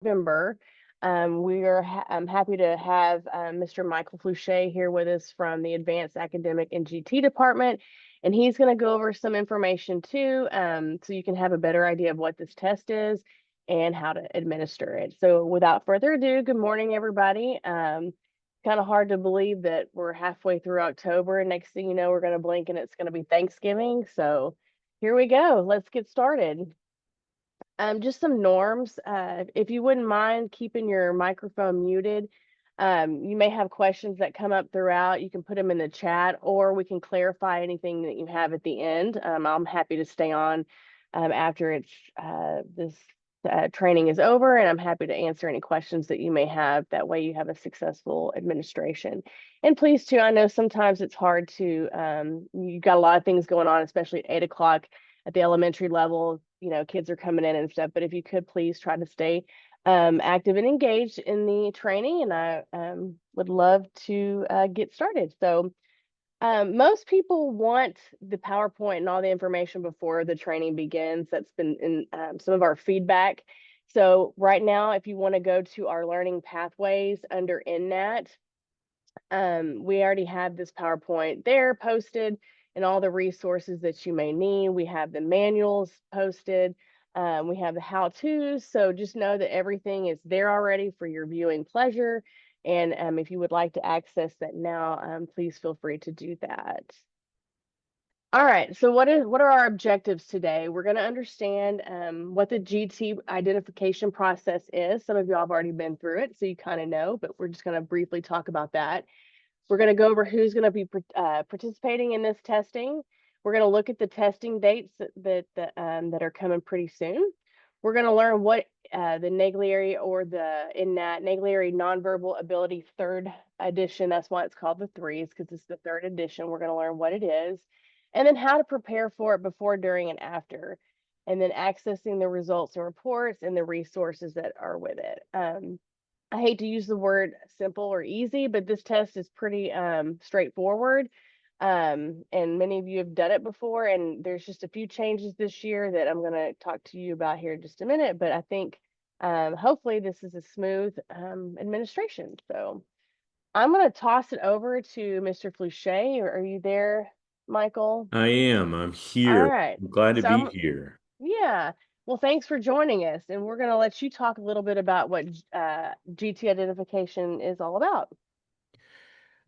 November. We are happy to have Mr. Michael Flouché here with us from the Advanced Academic and GT Department, and he's going to go over some information too, so you can have a better idea of what this test is and how to administer it. So without further ado, good morning, everybody. Kind of hard to believe that we're halfway through October, and next thing you know, we're going to blink and it's going to be Thanksgiving. So here we go. Let's get started. Just some norms. If you wouldn't mind keeping your microphone muted, you may have questions that come up throughout. You can put them in the chat, or we can clarify anything that you have at the end. I'm happy to stay on after this training is over, and I'm happy to answer any questions that you may have. That way, you have a successful administration. And please, too, I know sometimes it's hard to. You got a lot of things going on, especially at 8 o'clock at the elementary level. Kids are coming in and stuff, but if you could please try to stay active and engaged in the training, and I would love to get started. So most people want the PowerPoint and all the information before the training begins. That's been in some of our feedback. So right now, if you want to go to our learning pathways under NNAT, we already have this PowerPoint there posted and all the resources that you may need. We have the manuals posted. We have the how-tos. So just know that everything is there already for your viewing pleasure. And if you would like to access that now, please feel free to do that. All right, so what are our objectives today? We're going to understand what the GT identification process is. Some of you have already been through it, so you kind of know, but we're just going to briefly talk about that. We're going to go over who's going to be participating in this testing. We're going to look at the testing dates that are coming pretty soon. We're going to learn what the Naglieri or the NNAT, Naglieri Nonverbal Ability third edition, that's why it's called the threes, because it's the third edition. We're going to learn what it is, and then how to prepare for it before, during, and after, and then accessing the results and reports and the resources that are with it. I hate to use the word simple or easy, but this test is pretty straightforward. And many of you have done it before, and there's just a few changes this year that I'm going to talk to you about here in just a minute. But I think hopefully this is a smooth administration. So I'm going to toss it over to Mr. Flouché. Are you there, Michael? I am. I'm All here. right. I'm glad to So be here. yeah. Well, thanks for joining us, and we're going to let you talk a little bit about what GT identification is all about.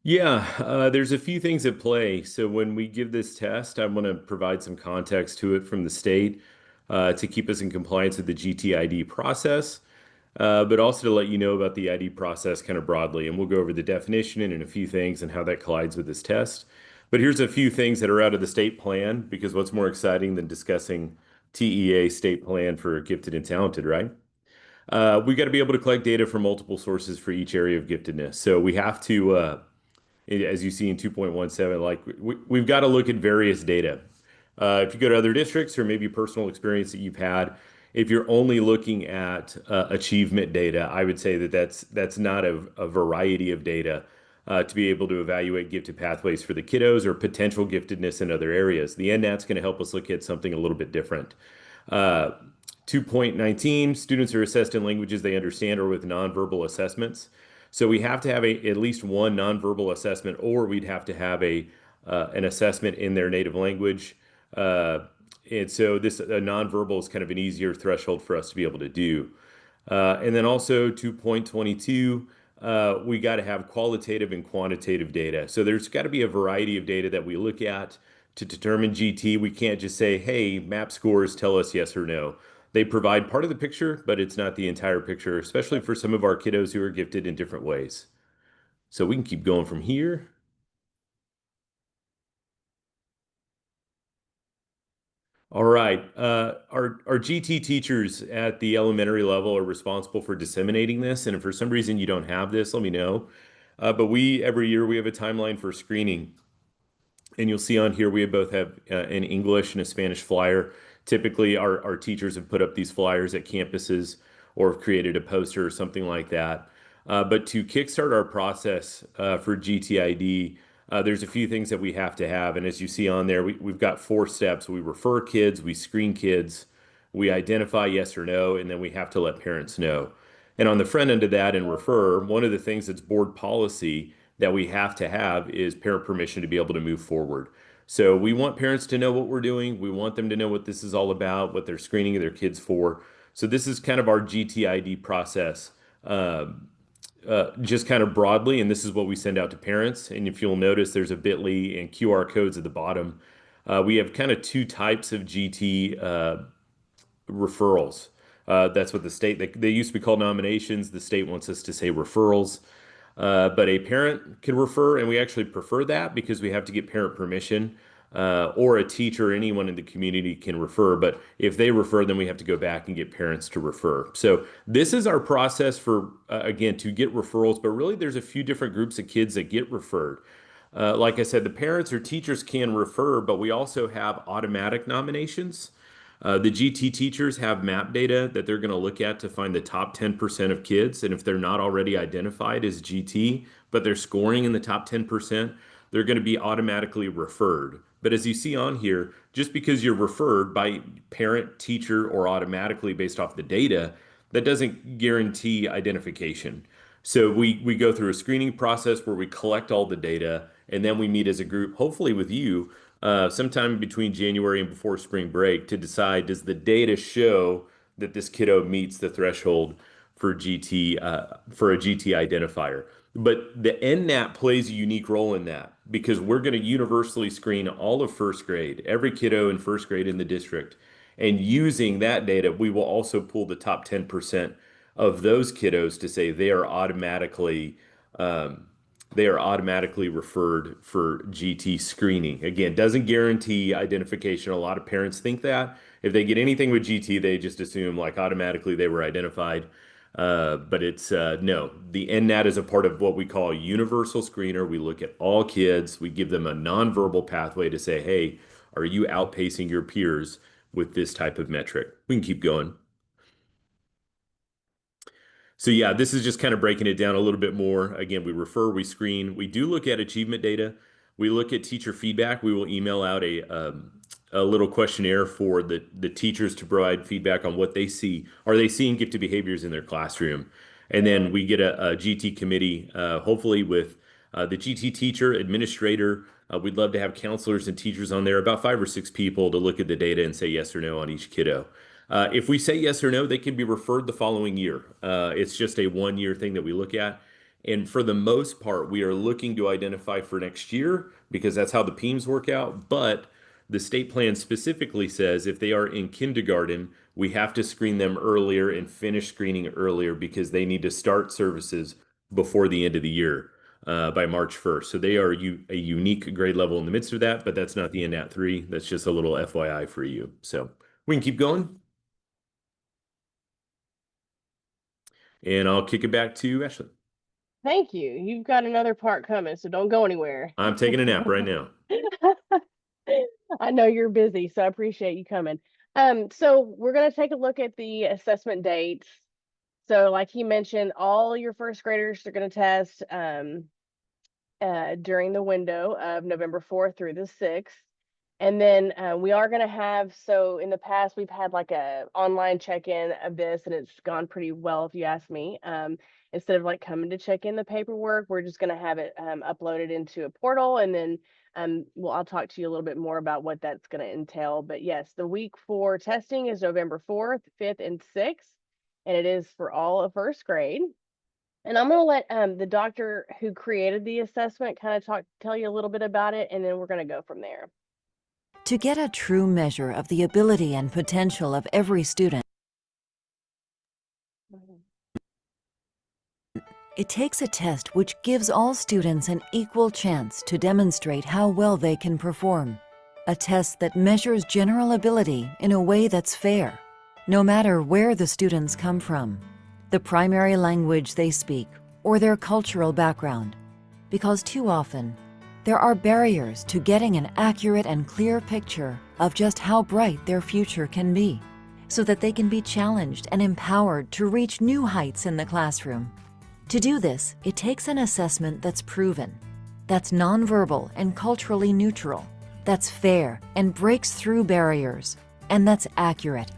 Yeah, there's a few things at play. So when we give this test, I want to provide some context to it from the state to keep us in compliance with the GTID process, but also to let you know about the ID process kind of broadly. And we'll go over the definition and a few things and how that collides with this test. But here's a few things that are out of the state plan, because what's more exciting than discussing TEA state plan for gifted and talented, right? We got to be able to collect data from multiple sources for each area of giftedness. So we have to, as you see in 2.17, like we've got to look at various data. If you go to other districts or maybe personal experience that you've had, if you're only looking at achievement data, I would say that that's not a variety of data to be able to evaluate gifted pathways for the kiddos or potential giftedness in other areas. The NNAT's going to help us look at something a little bit different. Uh, 2.19, students are assessed in languages they understand or with nonverbal assessments. So we have to have at least one nonverbal assessment, or we'd have to have an assessment in their native language. And so this a nonverbal is kind of an easier threshold for us to be able to do. And then also 2.22, we got to have qualitative and quantitative data. So there's got to be a variety of data that we look at to determine GT. We can't just say, hey, MAP scores tell us yes or no. They provide part of the picture, but it's not the entire picture, especially for some of our kiddos who are gifted in different ways. So we can keep going from here. All right. Our GT teachers at the elementary level are responsible for disseminating this. And if for some reason you don't have this, let me know. But every year we have a timeline for screening. And you'll see on here we both have an English and a Spanish flyer. Typically, our teachers have put up these flyers at campuses or have created a poster or something like that. But to kickstart our process for GTID, there's a few things that we have to have. And as you see on there, we've got 4 steps. We refer kids, we screen kids, we identify yes or no, and then we have to let parents know. And on the front end of that and refer, one of the things that's board policy that we have to have is parent permission to be able to move forward. So we want parents to know what we're doing. We want them to know what this is all about, what they're screening their kids for. So this is kind of our GTID process, just kind of broadly, and this is what we send out to parents. And if you'll notice, there's a bit.ly and QR codes at the bottom. We have kind of two types of GT referrals. That's what the state, they used to be called nominations. The state wants us to say referrals. But a parent can refer, and we actually prefer that because we have to get parent permission, or a teacher or anyone in the community can refer. But if they refer, then we have to go back and get parents to refer. So this is our process for, again, to get referrals. But really, there's a few different groups of kids that get referred. Like I said, the parents or teachers can refer, but we also have automatic nominations. The GT teachers have map data that they're going to look at to find the top 10% of kids. And if they're not already identified as GT, but they're scoring in the top 10%, they're going to be automatically referred. But as you see on here, just because you're referred by parent, teacher, or automatically based off the data, that doesn't guarantee identification. So we go through a screening process where we collect all the data, and then we meet as a group, hopefully with you, sometime between January and before spring break to decide, does the data show that this kiddo meets the threshold for GT, for a GT identifier. But the NNAT plays a unique role in that because we're going to universally screen all of first grade, every kiddo in first grade in the district. And using that data, we will also pull the top 10% of those kiddos to say um, they are automatically referred for GT screening. Again, doesn't guarantee identification. A lot of parents think that if they get anything with GT, they just assume like automatically they were identified. But it's no, the NNAT is a part of what we call a universal screener. We look at all kids. We give them a nonverbal pathway to say, hey, are you outpacing your peers with this type of metric? We can keep going. So yeah, this is just kind of breaking it down a little bit more. Again, we refer, we screen, we do look at achievement data. We look at teacher feedback. We will email out a little questionnaire for the teachers to provide feedback on what they see. Are they seeing gifted behaviors in their classroom? And then we get a GT committee, hopefully with the GT teacher, administrator. We'd love to have counselors and teachers on there, about 5 or 6 people to look at the data and say yes or no on each kiddo. If we say yes or no, they can be referred the following year. It's just a 1 year thing that we look at. And for the most part, we are looking to identify for next year because that's how the PEIMS work out. But the state plan specifically says if they are in kindergarten, we have to screen them earlier and finish screening earlier because they need to start services before the end of the year, by March 1st. So they are a unique grade level in the midst of that, but that's not the NNAT3. That's just a little FYI for you. So we can keep going. And I'll kick it back to Ashley. Thank you. You've got another part coming, so don't go anywhere. I'm taking a nap right now. I know you're busy, so I appreciate you coming. So we're going to take a look at the assessment dates. So like he mentioned, all your first graders are going to test during the window of November 4th through the 6th. And then we are going to have, so in the past, we've had like a online check-in of this, and it's gone pretty well, if you ask me. Instead of like coming to check in the paperwork, we're just going to have it uploaded into a portal, and then I'll talk to you a little bit more about what that's going to entail. But yes, the week for testing is November 4th, 5th, and 6th, and it is for all of first grade. And I'm going to let the doctor who created the assessment kind of tell you a little bit about it, and then we're going to go from there. To get a true measure of the ability and potential of every student, it takes a test which gives all students an equal chance to demonstrate how well they can perform. A test that measures general ability in a way that's fair, no matter where the students come from, the primary language they speak, or their cultural background. Because too often, there are barriers to getting an accurate and clear picture of just how bright their future can be, so that they can be challenged and empowered to reach new heights in the classroom. To do this, it takes an assessment that's proven, that's nonverbal and culturally neutral, that's fair and breaks through barriers, and that's accurate.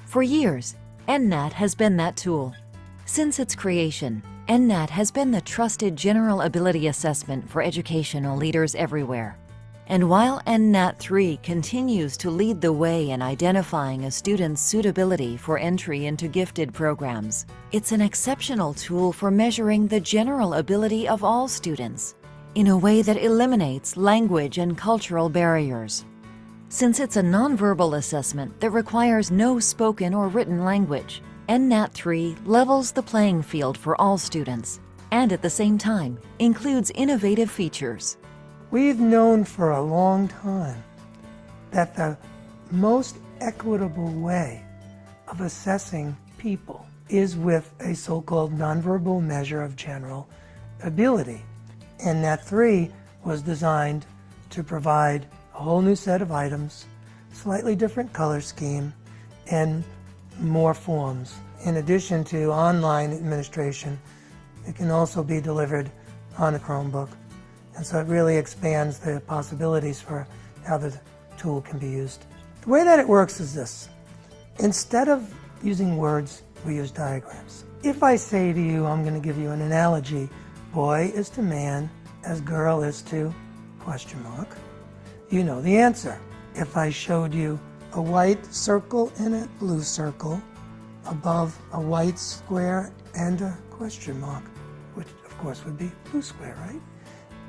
For years, NNAT has been that tool. Since its creation, NNAT has been the trusted general ability assessment for educational leaders everywhere. And while NNAT3 continues to lead the way in identifying a student's suitability for entry into gifted programs, it's an exceptional tool for measuring the general ability of all students in a way that eliminates language and cultural barriers. Since it's a nonverbal assessment that requires no spoken or written language, NNAT3 levels the playing field for all students and at the same time includes innovative features. We've known for a long time that the most equitable way of assessing people is with a so-called nonverbal measure of general ability. And NNAT3 was designed to provide a whole new set of items, slightly different color scheme, and more forms. In addition to online administration, it can also be delivered on a Chromebook. And so it really expands the possibilities for how the tool can be used. The way that it works is this. Instead of using words, we use diagrams. If I say to you, I'm going to give you an analogy, boy is to man as girl is to question mark, you know the answer. If I showed you a white circle and a blue circle above a white square and a question mark, which of course would be blue square, right?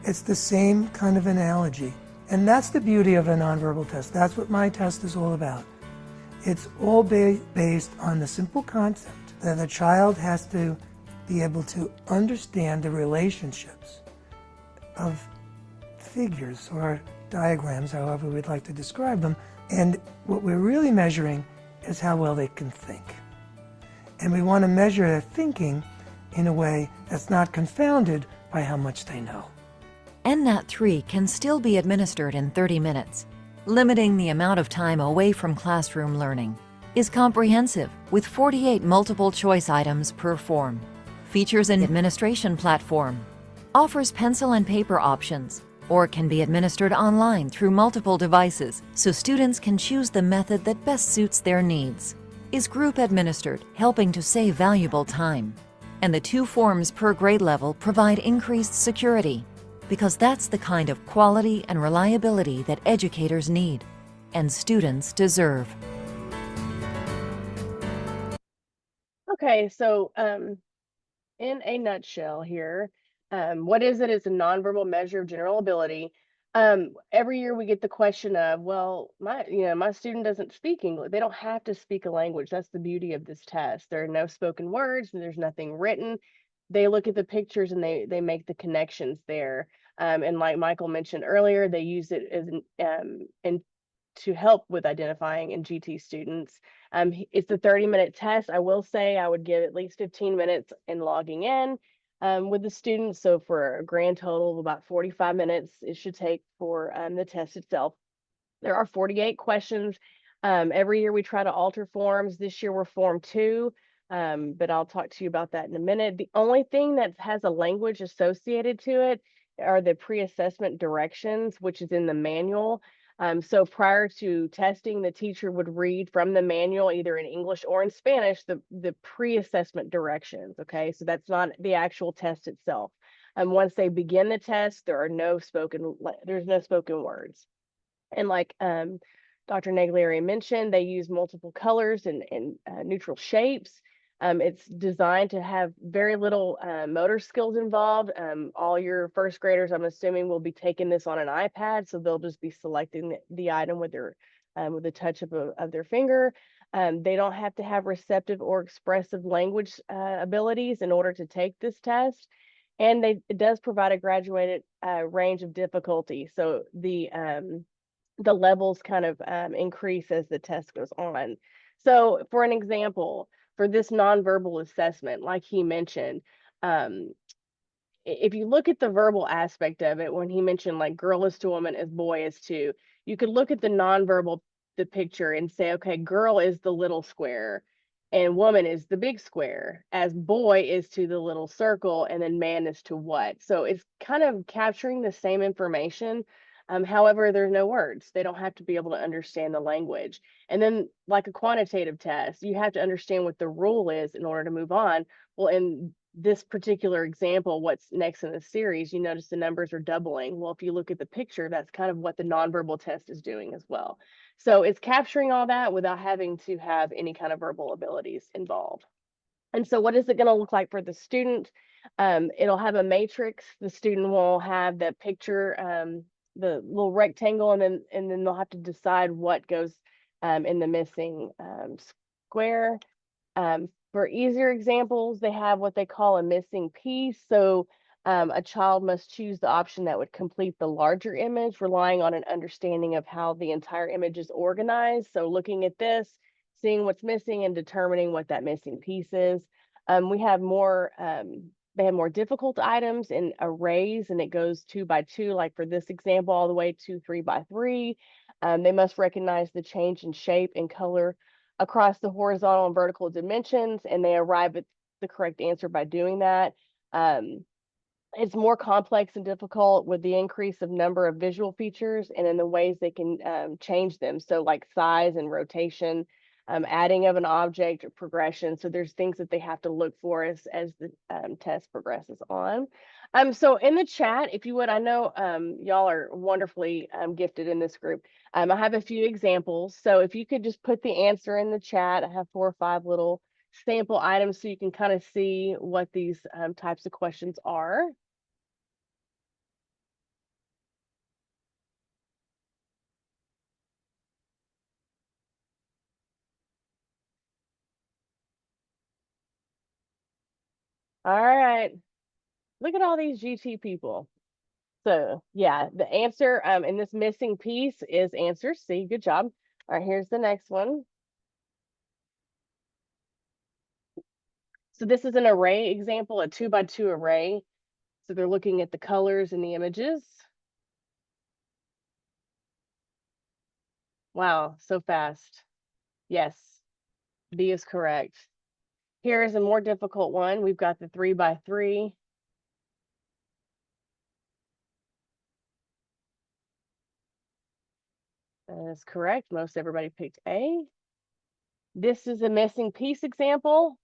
It's the same kind of analogy. And that's the beauty of a nonverbal test. That's what my test is all about. It's all based on the simple concept that a child has to be able to understand the relationships of figures or diagrams, however we'd like to describe them. And what we're really measuring is how well they can think. And we want to measure their thinking in a way that's not confounded by how much they know. NNAT3 can still be administered in 30 minutes. Limiting the amount of time away from classroom learning is comprehensive with 48 multiple choice items per form. Features an administration platform, offers pencil and paper options, or can be administered online through multiple devices so students can choose the method that best suits their needs. Is group administered, helping to save valuable time. And the 2 forms per grade level provide increased security, because that's the kind of quality and reliability that educators need and students deserve. Okay, so in a nutshell here, what is it? It's a nonverbal measure of general ability. Every year we get the question of, well, my student doesn't speak English. They don't have to speak a language. That's the beauty of this test. There are no spoken words and there's nothing written. They look at the pictures and they make the connections there. And like Michael mentioned earlier, they use it as and to help with identifying in GT students. It's a 30-minute test. I will say I would give at least 15 minutes in logging in with the students. So for a grand total of about 45 minutes, it should take for the test itself. There are 48 questions. Every year we try to alter forms. This year we're form 2. But I'll talk to you about that in a minute. The only thing that has a language associated to it are the pre-assessment directions, which is in the manual. So prior to testing, the teacher would read from the manual, either in English or in Spanish, the pre-assessment directions. Okay, so that's not the actual test itself. Once they begin the test, there's no spoken words. And like Dr. Naglieri mentioned, they use multiple colors and neutral shapes. It's designed to have very little motor skills involved. All your first graders, I'm assuming, will be taking this on an iPad, so they'll just be selecting the item with the touch of their finger. They don't have to have receptive or expressive language abilities in order to take this test. And it does provide a graduated range of difficulty. So the levels kind of increase as the test goes on. So for an example, for this nonverbal assessment, like he mentioned, if you look at the verbal aspect of it, when he mentioned like girl is to woman as boy is to, you could look at the picture and say, okay, girl is the little square and woman is the big square, as boy is to the little circle, and then man is to what. So it's kind of capturing the same information. However, there's no words. They don't have to be able to understand the language. And then like a quantitative test, you have to understand what the rule is in order to move on. Well, in this particular example, what's next in the series, you notice the numbers are doubling. Well, if you look at the picture, that's kind of what the nonverbal test is doing as well. So it's capturing all that without having to have any kind of verbal abilities involved. And so what is it going to look like for the student? It'll have a matrix. The student will have that picture, the little rectangle, and then they'll have to decide what goes in the missing square. For easier examples, they have what they call a missing piece. So a child must choose the option that would complete the larger image, relying on an understanding of how the entire image is organized. So looking at this, seeing what's missing and determining what that missing piece is. We have more, they have more difficult items in arrays, and it goes 2 by 2, like for this example, all the way to 3 by 3. They must recognize the change in shape and color across the horizontal and vertical dimensions, and they arrive at the correct answer by doing that. It's more complex and difficult with the increase of number of visual features and in the ways they can change them. So like size and rotation, adding of an object or progression. So there's things that they have to look for as the test progresses on. So in the chat, if you would, I know y'all are wonderfully gifted in this group. I have a few examples. So if you could just put the answer in the chat, I have 4 or 5 little sample items so you can kind of see what these types of questions are. All right, look at all these GT people. So yeah, the answer in this missing piece is answer C. Good job. All right, here's the next one. So this is an array example, a 2 by 2 array. So they're looking at the colors in the images. Wow, so fast. Yes, B is correct. Here is a more difficult one. We've got the 3 by 3. That is correct. Most everybody picked A. This is a missing piece example.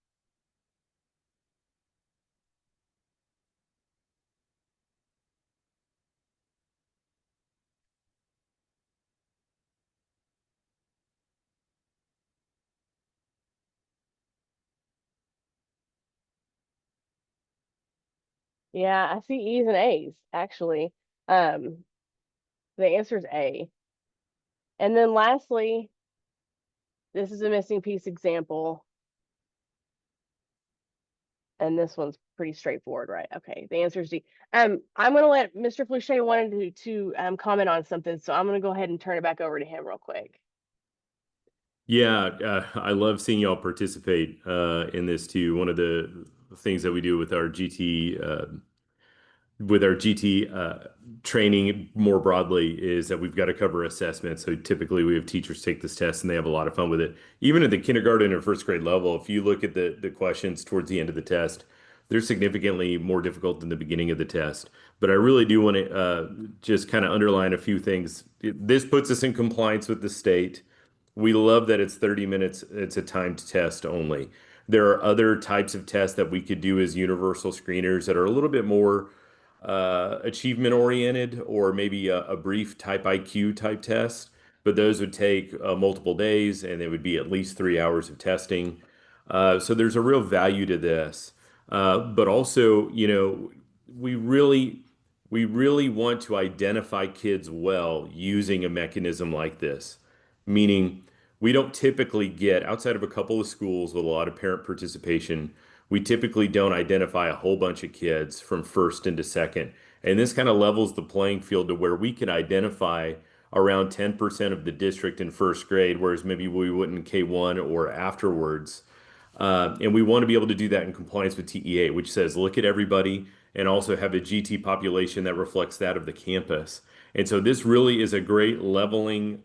Yeah, I see E's and A's actually. The answer is A. And then lastly, this is a missing piece example. And this one's pretty straightforward, right? Okay, the answer is D. I'm gonna let Mr. Fluche wanted to comment on something, so I'm gonna go ahead and turn it back over to him real quick. Yeah, I love seeing y'all participate in this too. One of the things that we do with our GT training more broadly is that we've got to cover assessment. So typically we have teachers take this test and they have a lot of fun with it. Even at the kindergarten or first grade level, if you look at the questions towards the end of the test, they're significantly more difficult than the beginning of the test. But I really do want to just kind of underline a few things. This puts us in compliance with the state. We love that it's 30 minutes. It's a timed test only. There are other types of tests that we could do as universal screeners that are a little bit more achievement oriented or maybe a brief type IQ type test, but those would take multiple days and they would be at least 3 hours of testing. So there's a real value to this. But also, you know, we really we really want to identify kids well using a mechanism like this, meaning we don't typically get outside of a couple of schools with a lot of parent participation. We typically don't identify a whole bunch of kids from first into second. And this kind of levels the playing field to where we can identify around 10% of the district in first grade, whereas maybe we wouldn't in K1 or afterwards. And we want to be able to do that in compliance with TEA, which says look at everybody and also have a GT population that reflects that of the campus. And so this really is a great leveling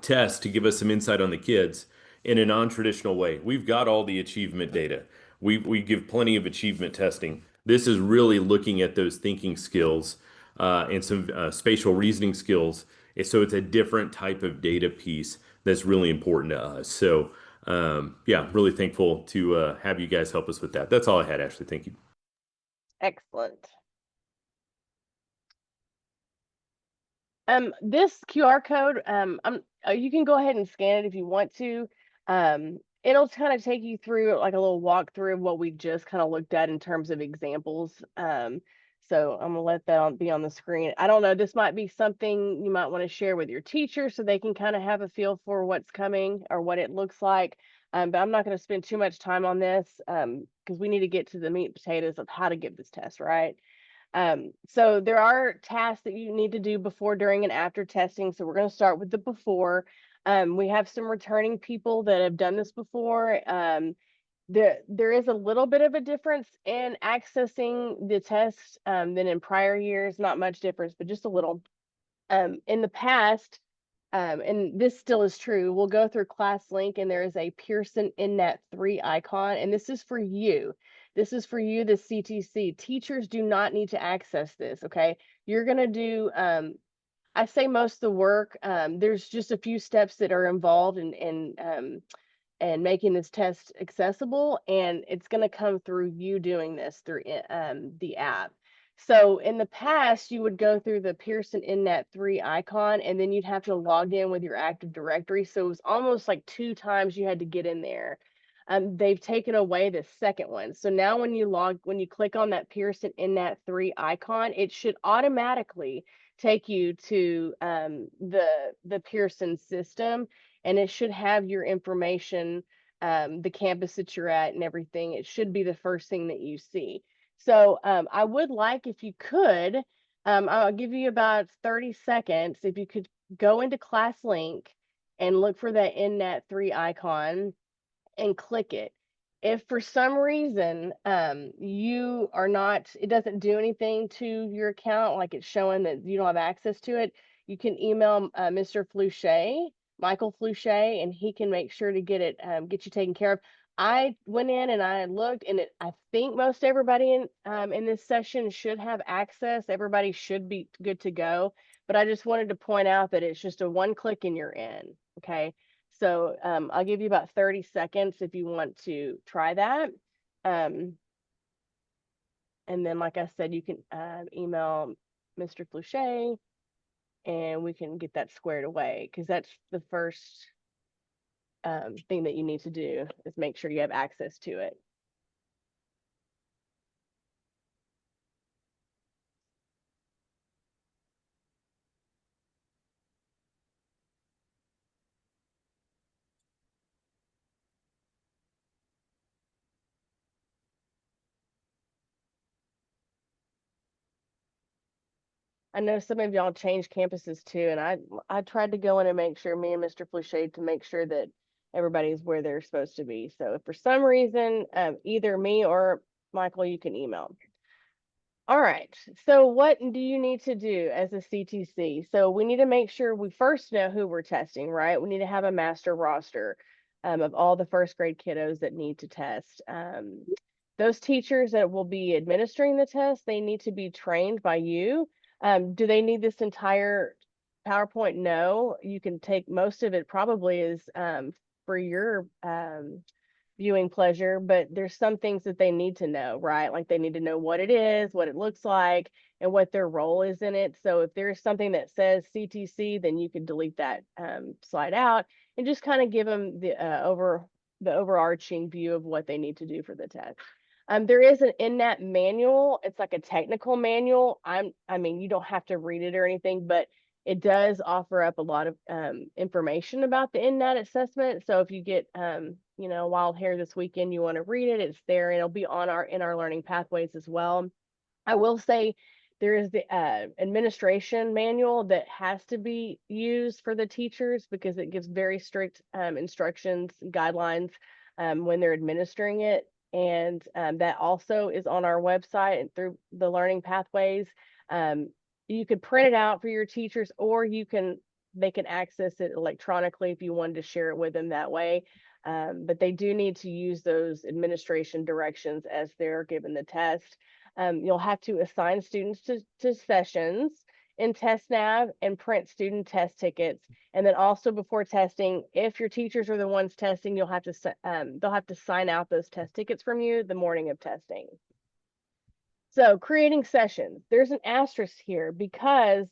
test to give us some insight on the kids in a non-traditional way. We've got all the achievement data. We give plenty of achievement testing. This is really looking at those thinking skills and some spatial reasoning skills. And so it's a different type of data piece that's really important to us. So Yeah, really thankful to have you guys help us with that. That's all I had, Ashley. Thank you. Excellent. This QR code, you can go ahead and scan it if you want to. It'll kind of take you through like a little walkthrough of what we just kind of looked at in terms of examples. So I'm gonna let that be on the screen. I don't know, this might be something you might want to share with your teacher so they can kind of have a feel for what's coming or what it looks like. But I'm not going to spend too much time on this because we need to get to the meat and potatoes of how to give this test, right? So there are tasks that you need to do before, during, and after testing. So we're going to start with the before. We have some returning people that have done this before. There is a little bit of a difference in accessing the test than in prior years. Not much difference, but just a little. In the past, and this still is true, we'll go through ClassLink and there is a Pearson NNAT3 icon, and this is for you. This is for you, the CTC. Teachers do not need to access this, okay? You're gonna do, I say most of the work. There's just a few steps that are involved and making this test accessible, and it's going to come through you doing this through the app. So in the past, you would go through the Pearson NNAT3 icon, and then you'd have to log in with your Active Directory. So it was almost like 2 times you had to get in there. They've taken away the second one. So now when you click on that Pearson NNAT3 icon, it should automatically take you to the Pearson system, and it should have your information, the campus that you're at and everything. It should be the first thing that you see. So I would like, if you could, I'll give you about 30 seconds. If you could go into ClassLink and look for that NNAT3 icon and click it. If for some reason you are not, it doesn't do anything to your account, like it's showing that you don't have access to it, you can email Mr. Flouchet, Michael Flouchet, and he can make sure to get you taken care of. I went in and I looked, and I think most everybody in this session should have access. Everybody should be good to go. But I just wanted to point out that it's just a one click and you're in. Okay. So I'll give you about 30 seconds if you want to try that. And then, like I said, you can email Mr. Flouchet and we can get that squared away, because that's the first thing that you need to do, is make sure you have access to it. I know some of y'all changed campuses too, and I tried to go in and make sure, me and Mr. Flouchet, to make sure that everybody's where they're supposed to be. So if for some reason, either me or Michael, you can email. All right, so what do you need to do as a CTC? So we need to make sure we first know who we're testing, right? We need to have a master roster of all the first grade kiddos that need to test. Those teachers that will be administering the test, they need to be trained by you. Do they need this entire PowerPoint? No, you can take most of it, probably is for your viewing pleasure, but there's some things that they need to know, right? Like they need to know what it is, what it looks like, and what their role is in it. So if there's something that says CTC, then you can delete that slide out and just kind of give them the overarching view of what they need to do for the test. There is an NNAT manual. It's like a technical manual. I mean, you don't have to read it or anything, but it does offer up a lot of information about the NNAT assessment. So if you get wild hair this weekend, you want to read it, it's there, and it'll be on in our learning pathways as well. I will say there is the administration manual that has to be used for the teachers, because it gives very strict instructions and guidelines when they're administering it. And that also is on our website and through the learning pathways. You could print it out for your teachers, or they can access it electronically if you wanted to share it with them that way. But they do need to use those administration directions as they're given the test. You'll have to assign students to sessions, in TestNav and print student test tickets. And then also before testing, if your teachers are the ones testing, they'll have to sign out those test tickets from you the morning of testing. So creating sessions, there's an asterisk here because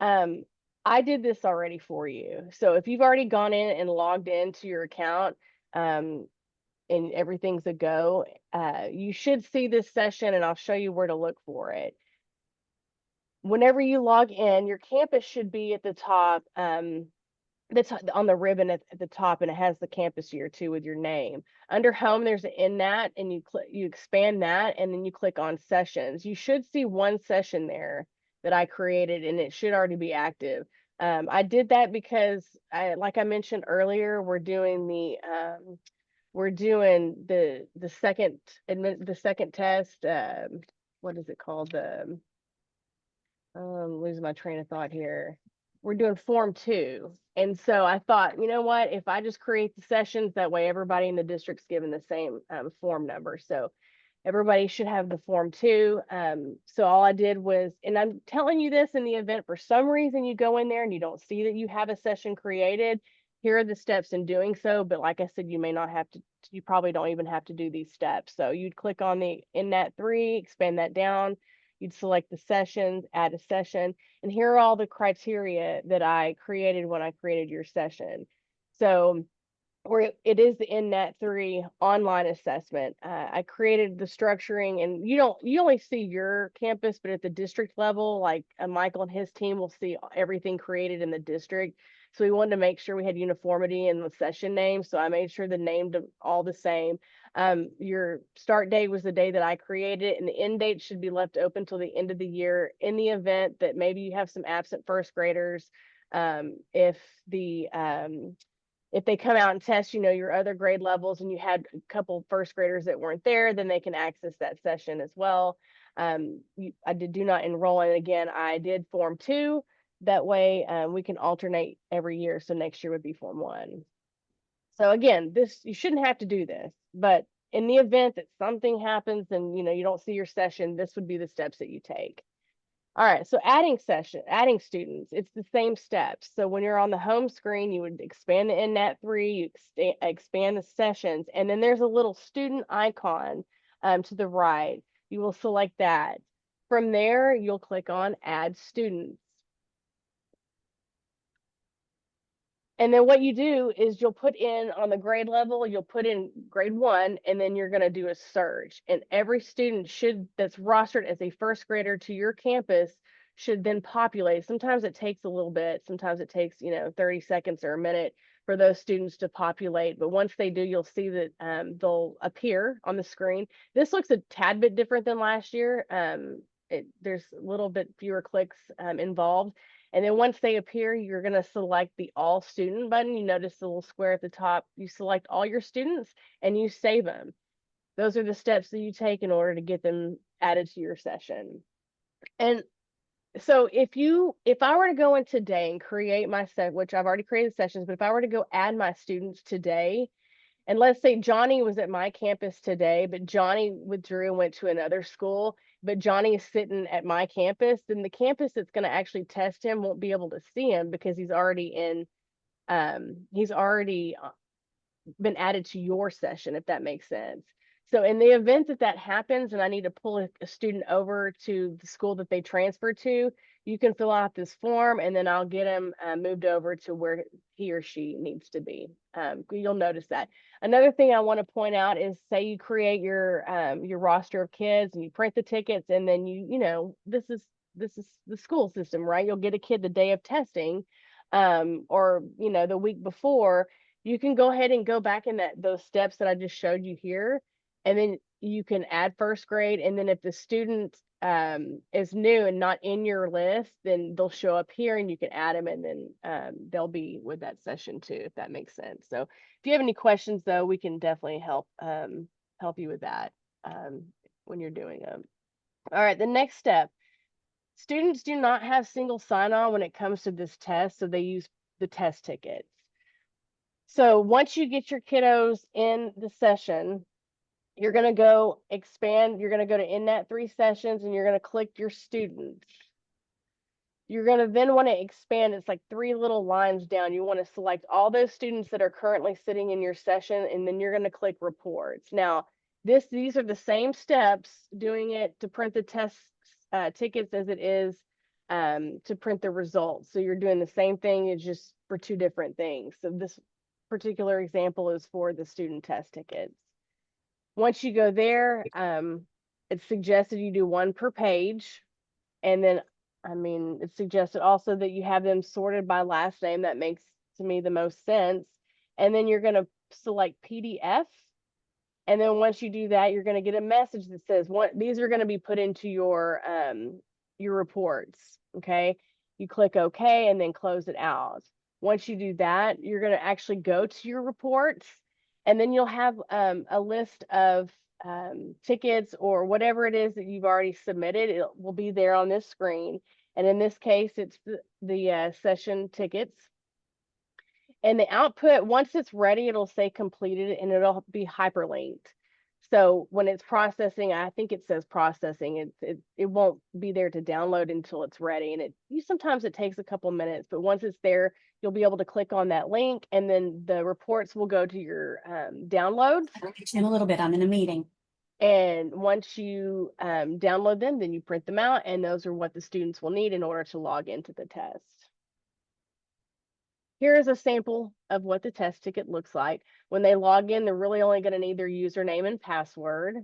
I did this already for you. So if you've already gone in and logged into your account and everything's a go, you should see this session and I'll show you where to look for it. Whenever you log in, your campus should be at the top. That's on the ribbon at the top, and it has the campus year too with your name. Under home, there's an NNAT, and you expand that, and then you click on sessions. You should see one session there that I created, and it should already be active. I did that because, like I mentioned earlier, we're doing the second test. What is it called? Losing my train of thought here. We're doing form 2. And so I thought, you know what, if I just create the sessions, that way everybody in the district's given the same form number. So everybody should have the form 2. So all I did was, and I'm telling you this in the event for some reason you go in there and you don't see that you have a session created, here are the steps in doing so. But like I said, you may not have to, you probably don't even have to do these steps. So you'd click on the NNAT3, expand that down. You'd select the sessions, add a session, and here are all the criteria that I created when I created your session. So where it is the NNAT3 online assessment. I created the structuring, and you only see your campus, but at the district level, like Michael and his team will see everything created in the district. So we wanted to make sure we had uniformity in the session name. So I made sure the name all the same. Your start date was the day that I created it, and the end date should be left open till the end of the year in the event that maybe you have some absent first graders. If they come out and test, your other grade levels and you had a couple first graders that weren't there, then they can access that session as well. I do not enroll. And again, I did form 2. That way we can alternate every year. So next year would be form 1. So again, you shouldn't have to do this, but in the event that something happens and you don't see your session, this would be the steps that you take. All right, so adding students, it's the same steps. So when you're on the home screen, you would expand the NNAT3, you expand the sessions, and then there's a little student icon to the right. You will select that. From there, you'll click on Add Students. And then what you do is you'll put in on the grade level, you'll put in grade 1, and then you're going to do a search. And every student that's rostered as a first grader to your campus should then populate. Sometimes it takes a little bit. Sometimes it takes, 30 seconds or a minute for those students to populate. But once they do, you'll see that they'll appear on the screen. This looks a tad bit different than last year. There's a little bit fewer clicks involved. And then once they appear, you're going to select the All Student button. You notice the little square at the top. You select all your students and you save them. Those are the steps that you take in order to get them added to your session. And so if I were to go in today and create my set, which I've already created sessions, but if I were to go add my students today, and let's say Johnny was at my campus today, but Johnny withdrew and went to another school, but Johnny is sitting at my campus, then the campus that's going to actually test him won't be able to see him because he's already been added to your session, if that makes sense. So in the event that happens and I need to pull a student over to the school that they transferred to, you can fill out this form and then I'll get him moved over to where he or she needs to be. You'll notice that. Another thing I want to point out is, say you create your roster of kids and you print the tickets, and then this is the school system, right? You'll get a kid the day of testing or the week before. You can go ahead and go back in those steps that I just showed you here, and then you can add first grade. And then if the student is new and not in your list, then they'll show up here and you can add them, and then they'll be with that session too, if that makes sense. So if you have any questions though, we can definitely help you with that when you're doing them. All right, the next step. Students do not have single sign-on when it comes to this test, so they use the test tickets. So once you get your kiddos in the session, you're going to go expand. You're going to go to NNAT3 sessions and you're going to click your students. You're going to then want to expand. It's like 3 little lines down. You want to select all those students that are currently sitting in your session, and then you're going to click reports. Now, these are the same steps doing it to print the test tickets as it is to print the results. So you're doing the same thing, it's just for 2 different things. So this particular example is for the student test tickets. Once you go there, it's suggested you do 1 per page. And then, I mean, it's suggested also that you have them sorted by last name. That makes to me the most sense. And then you're going to select PDF. And then once you do that, you're going to get a message that says these are going to be put into your reports. Okay. You click OK and then close it out. Once you do that, you're going to actually go to your reports, and then you'll have a list of tickets or whatever it is that you've already submitted. It will be there on this screen. And in this case, it's the session tickets. And the output, once it's ready, it'll say completed and it'll be hyperlinked. So when it's processing, I think it says processing, it won't be there to download until it's ready. And sometimes it takes a couple minutes, but once it's there, you'll be able to click on that link, and then the reports will go to your downloads. In a little bit, I'm in a meeting. And once you download them, then you print them out, and those are what the students will need in order to log into the test. Here is a sample of what the test ticket looks like. When they log in, they're really only going to need their username and password.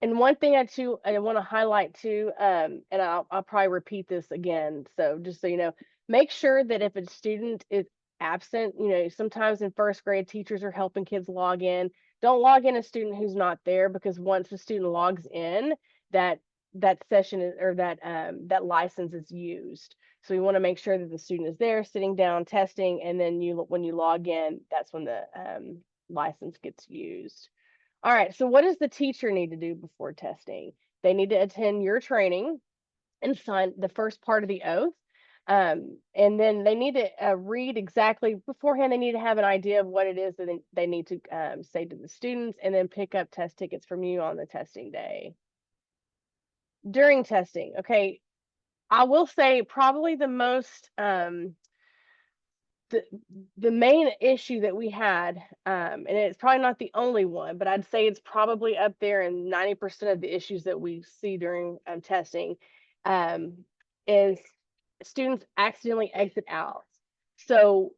And one thing I want to highlight too, and I'll probably repeat this again, so just so you know, make sure that if a student is absent, sometimes in 1st grade, teachers are helping kids log in. Don't log in a student who's not there, because once the student logs in, that session is, or that license is used. So we want to make sure that the student is there, sitting down, testing, and then when you log in, that's when the license gets used. All right, so what does the teacher need to do before testing? They need to attend your training and sign the first part of the oath. And then they need to read exactly beforehand. They need to have an idea of what it is that they need to say to the students, and then pick up test tickets from you on the testing day. During testing, okay, I will say probably the most the main issue that we had, and it's probably not the only one, but I'd say it's probably up there in 90% of the issues that we see during testing, is students accidentally exit out. So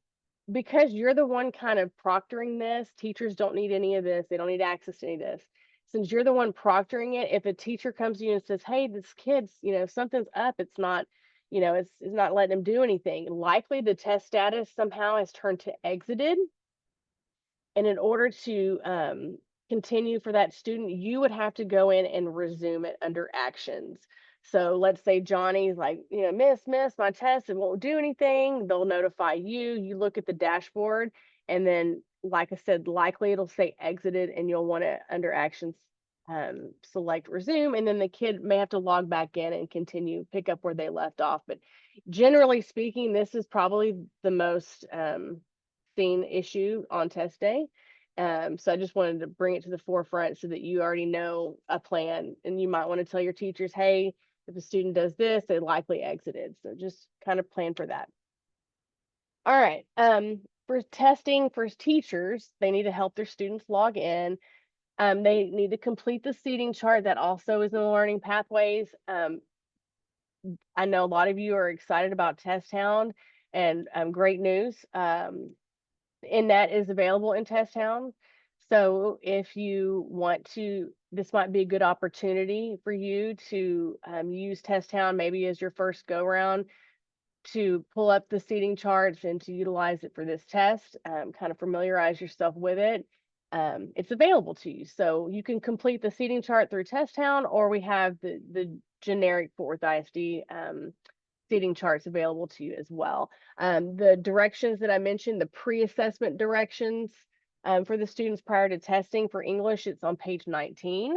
because you're the one kind of proctoring this, teachers don't need any of this. They don't need access to any of this. Since you're the one proctoring it, if a teacher comes to you and says, hey, this kid's, something's up, it's not, it's not letting them do anything, likely the test status somehow has turned to exited. And in order to continue for that student, you would have to go in and resume it under actions. So let's say Johnny's like, miss, my test, it won't do anything. They'll notify you. You look at the dashboard, and then, like I said, likely it'll say exited, and you'll want to, under actions, select resume, and then the kid may have to log back in and continue, pick up where they left off. But generally speaking, this is probably the most seen issue on test day. So I just wanted to bring it to the forefront so that you already know a plan, and you might want to tell your teachers, hey, if a student does this, they likely exited. So just kind of plan for that. All right. For testing for teachers, they need to help their students log in. They need to complete the seating chart. That also is in the learning pathways. I know a lot of you are excited about Test Hound, and great news. NNAT is available in Test Hound. So if you want to, this might be a good opportunity for you to use Test Hound maybe as your first go round, to pull up the seating charts and to utilize it for this test, kind of familiarize yourself with it. It's available to you. So you can complete the seating chart through Test Hound, or we have the generic Fort Worth ISD seating charts available to you as well. The directions that I mentioned, the pre-assessment directions for the students prior to testing, for English, it's on page 19.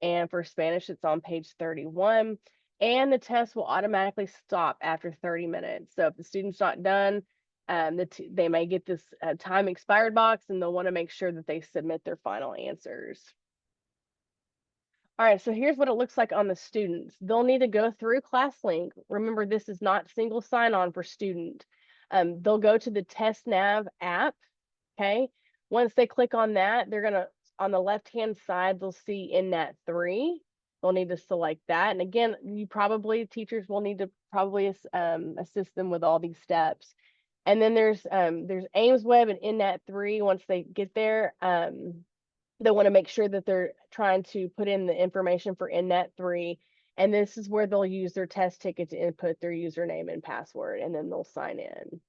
And for Spanish, it's on page 31. And the test will automatically stop after 30 minutes. So if the student's not done, they may get this time expired box, and they'll want to make sure that they submit their final answers. All right, so here's what it looks like on the students. They'll need to go through ClassLink. Remember, this is not single sign-on for student. They'll go to the TestNav app, okay? Once they click on that, they're gonna, on the left-hand side, they'll see NNAT3. They'll need to select that. And again, teachers will need to probably assist them with all these steps. And then there's Ames Web and NNAT3. Once they get there, they want to make sure that they're trying to put in the information for NNAT3. And this is where they'll use their test ticket to input their username and password, and then they'll sign in.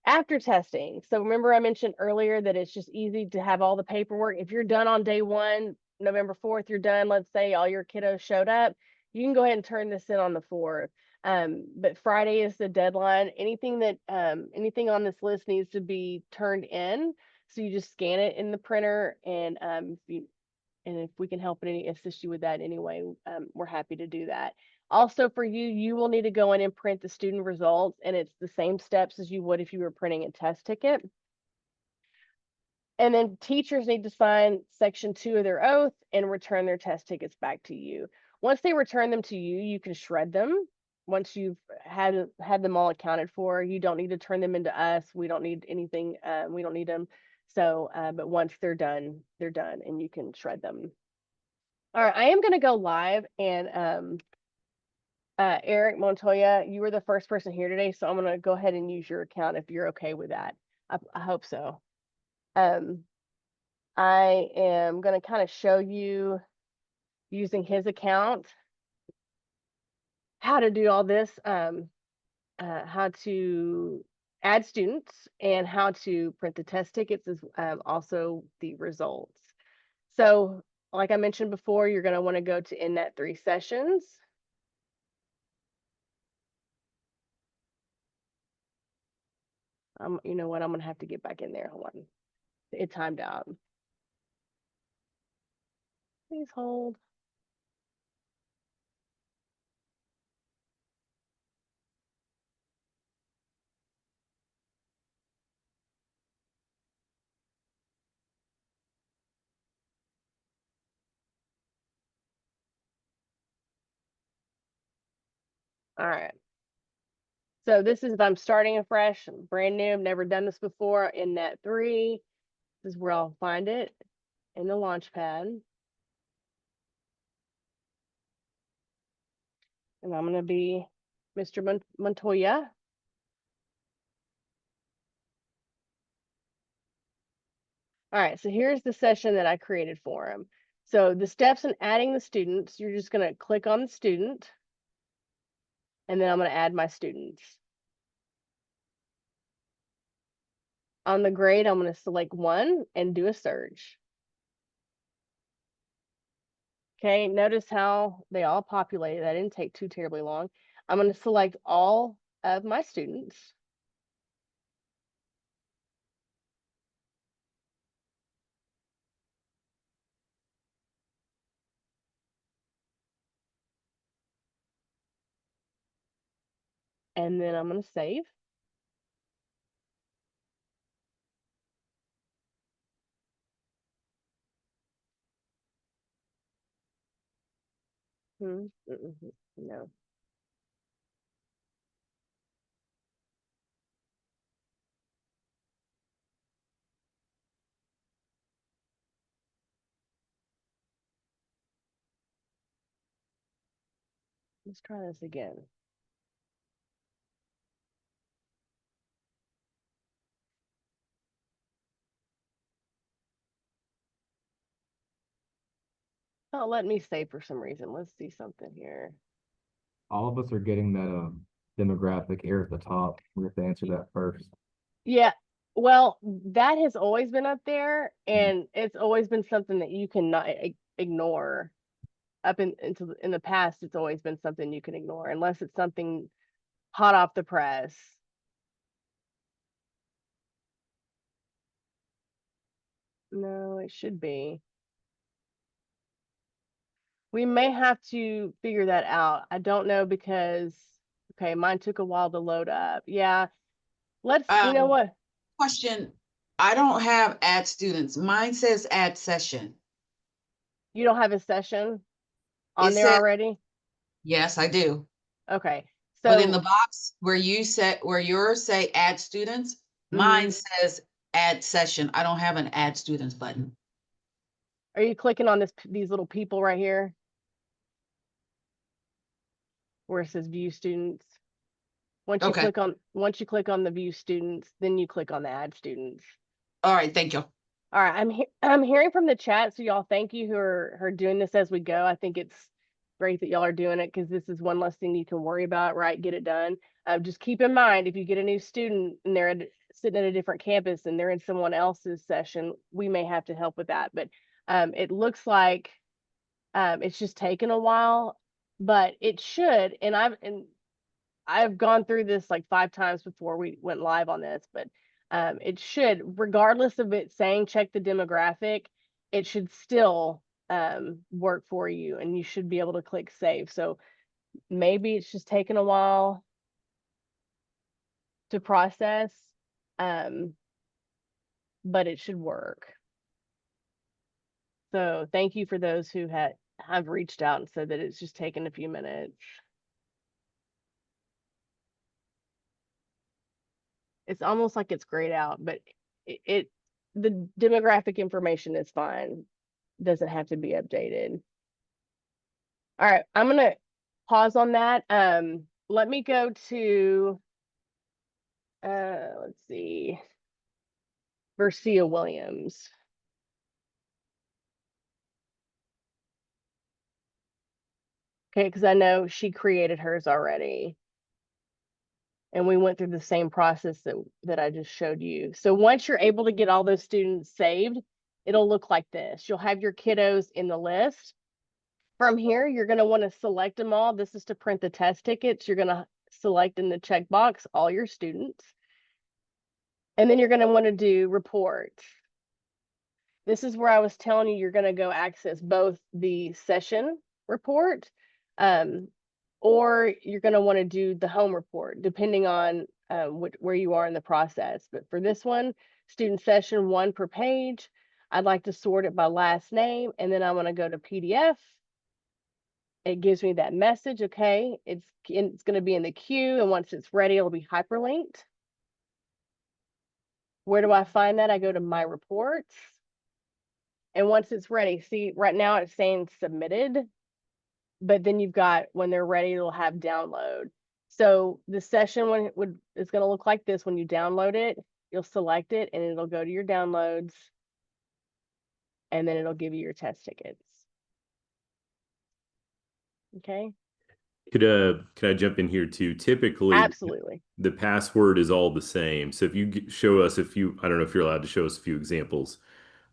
After testing, so remember I mentioned earlier that it's just easy to have all the paperwork. If you're done on day 1, November 4th, you're done, let's say all your kiddos showed up, you can go ahead and turn this in on the 4th. But Friday is the deadline. Anything on this list needs to be turned in. So you just scan it in the printer, and if we can assist you with that anyway, we're happy to do that. Also for you, you will need to go in and print the student results, and it's the same steps as you would if you were printing a test ticket. And then teachers need to sign section 2 of their oath and return their test tickets back to you. Once they return them to you, you can shred them. Once you've had them all accounted for, you don't need to turn them into us. We don't need anything. We don't need them. So, but once they're done, and you can shred them. All right, I am going to go live, and Eric Montoya, you were the first person here today, so I'm going to go ahead and use your account if you're okay with that. I hope so. I am going to kind of show you using his account how to do all this, how to add students and how to print the test tickets, as also the results. So like I mentioned before, you're going to want to go to NNAT3 sessions. You know what? I'm going to have to get back in there. Hold on. It timed out. Please hold. All right. So this is if I'm starting afresh, brand new, I've never done this before. NNAT3, this is where I'll find it in the Launchpad. And I'm going to be Mr. Montoya. All right, so here's the session that I created for him. So the steps in adding the students, you're just going to click on the student, and then I'm going to add my students. On the grade, I'm going to select 1 and do a search. Okay, notice how they all populated. That didn't take too terribly long. I'm going to select all of my students. And then I'm going to save. No. Let's try this again. Oh, let me save for some reason. Let's see something here. All of us are getting that demographic here at the top. We have to answer that first. Yeah, well, that has always been up there, and it's always been something that you cannot ignore. In the past, it's always been something you can ignore unless it's something hot off the press. No, it should be. We may have to figure that out. I don't know because, okay, mine took a while to load up. Yeah, you know what? Question, I don't have add students. Mine says add session. You don't have a session on It there says, already? yes, I do. Okay. But in the So, box where yours say add students, mine mhm. says add session. I don't have an add students button. Are you clicking on these little people right here? Where it says view students? Once you Okay. once you click on the view students, then you click on the add students. All right. Thank you. All right, I'm hearing from the chat, so y'all thank you who are doing this as we go. I think it's great that y'all are doing it because this is one less thing you can worry about, right? Get it done. Just keep in mind if you get a new student and they're sitting at a different campus and they're in someone else's session, we may have to help with that. But it looks like it's just taken a while, but it should. And I've gone through this like 5 times before we went live on this, but it should, regardless of it saying check the demographic, it should still work for you and you should be able to click save. So maybe it's just taken a while to process, um, but it should work. So thank you for those who have reached out and said that it's just taken a few minutes. It's almost like it's grayed out, but the demographic information is fine. Doesn't have to be updated. All right, I'm gonna pause on that. Let me go to let's see, Versia Williams. Okay, because I know she created hers already. And we went through the same process that I just showed you. So once you're able to get all those students saved, it'll look like this. You'll have your kiddos in the list. From here, you're going to want to select them all. This is to print the test tickets. You're going to select in the checkbox all your students. And then you're going to want to do reports. This is where I was telling you you're going to go access both the session report or you're going to want to do the home report, depending on where you are in the process. But for this one, student session 1 per page, I'd like to sort it by last name, and then I want to go to PDF. It gives me that message. Okay, it's going to be in the queue, and once it's ready, it'll be hyperlinked. Where do I find that? I go to my reports, and once it's ready, see right now it's saying submitted, but then you've got when they're ready, it'll have download. So the session is going to look like this. When you download it, you'll select it, and it'll go to your downloads, and then it'll give you your test tickets. Okay. Can I jump in here too? Typically, Absolutely. the password is all the same. So if you show us a few, I don't know if you're allowed to show us a few examples,